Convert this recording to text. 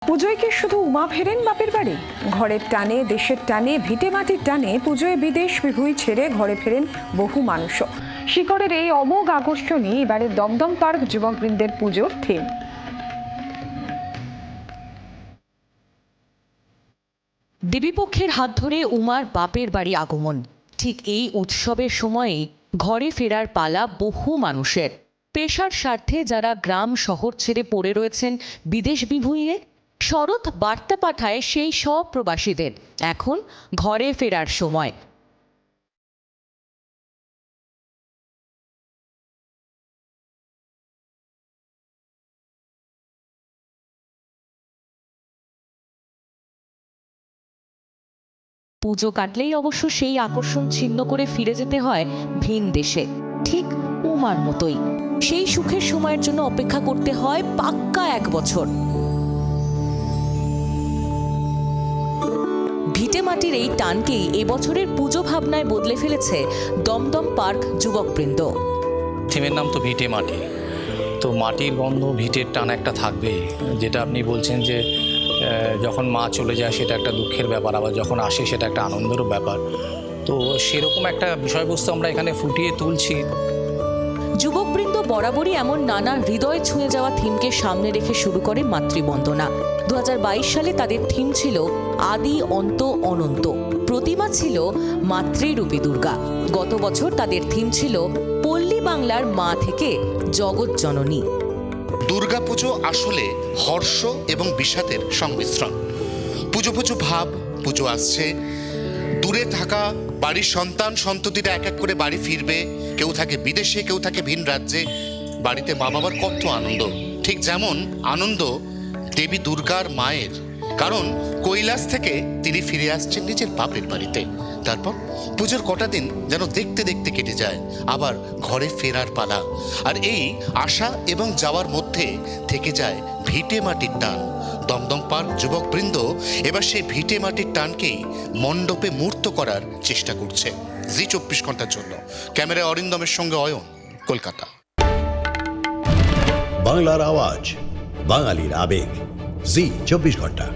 পুজোয় কি শুধু উমা ফেরেন বাপের বাড়ি? ঘরের টানে, দেশের টানে, ভিটে মাটির টানে পুজোয় বিদেশ বিভুঁই ছেড়ে ঘরে ফেরেন বহু মানুষও। শিকড়ের এই অমোঘ আকর্ষণই এবারে দমদম পার্ক যুবকবৃন্দের পুজোর থিম। দেবীপক্ষের হাত ধরে উমার বাপের বাড়ি আগমন। ঠিক এই উৎসবের সময়েই ঘরে ফেরার পালা বহু মানুষের। পেশার স্বার্থে যারা গ্রাম শহর ছেড়ে পড়ে রয়েছেন বিদেশ বিভুঁইয়ে, শরৎ বার্তা পাঠায় সেই সব প্রবাসীদের এখন ঘরে ফেরার সময়। পুজো কাটলেই অবশ্য সেই আকর্ষণ ছিন্ন করে ফিরে যেতে হয় ভিন দেশে, ঠিক উমার মতোই। সেই সুখের সময়ের জন্য অপেক্ষা করতে হয় পাক্কা 1 বছর। ভিটে মাটির এই টানকেই এবছরের পুজো ভাবনায় বদলে ফেলেছে দমদম পার্ক যুবকবৃন্দ। থিমের নাম তো ভিটে মাটি, তো মাটির গন্ধ, ভিটের টান একটা থাকবেই। যেটা আপনি বলছেন যে যখন মা চলে যায় সেটা একটা দুঃখের ব্যাপার, আবার যখন আসে সেটা একটা আনন্দেরও ব্যাপার। তো সেরকম একটা বিষয়বস্তু আমরা এখানে ফুটিয়ে তুলছি। যুবকবৃন্দ বরাবরই এমন নানা হৃদয় ছুঁয়ে যাওয়া থিমকে সামনে রেখে শুরু করে মাতৃবন্দনা। 2022 সালে তাদের থিম ছিল আদি অন্ত অনন্ত, প্রতিমা ছিল মাতৃরূপী দুর্গা। গত বছর তাদের থিম ছিল পল্লী বাংলার মা থেকে জগৎ জননী। দুর্গাপুজো আসলে হর্ষ এবং বিষাদের সংমিশ্রণ। পুজো পুজো ভাব, পুজো আসছে, দূরে থাকা বাড়ির সন্তান সন্ততিরা এক এক করে বাড়ি ফিরবে, কেউ থাকে বিদেশে, কেউ থাকে ভিন রাজ্যে। বাড়িতে মা বাবার কত আনন্দ, ঠিক যেমন আনন্দ দেবী দুর্গার মায়ের, কারণ কৈলাস থেকে তিনি ফিরে আসছেন নিজের বাপের বাড়িতে। তারপর পুজোর কটা দিন যেন দেখতে দেখতে কেটে যায়, আবার ঘরে ফেরার পালা। আর এই আসা এবং যাওয়ার মধ্যে থেকে যায় ভিটে মাটির টান। দমদম পার্ক যুবকবৃন্দ এবার সেই ভিটে মাটির টানকেই মণ্ডপে মূর্ত করার চেষ্টা করছে। জি 24 ঘন্টার জন্য ক্যামেরায় অরিন্দমের সঙ্গে অয়ন, কলকাতা। বাংলার আওয়াজ, বাঙালির আবেগ, জি 24 ঘন্টা।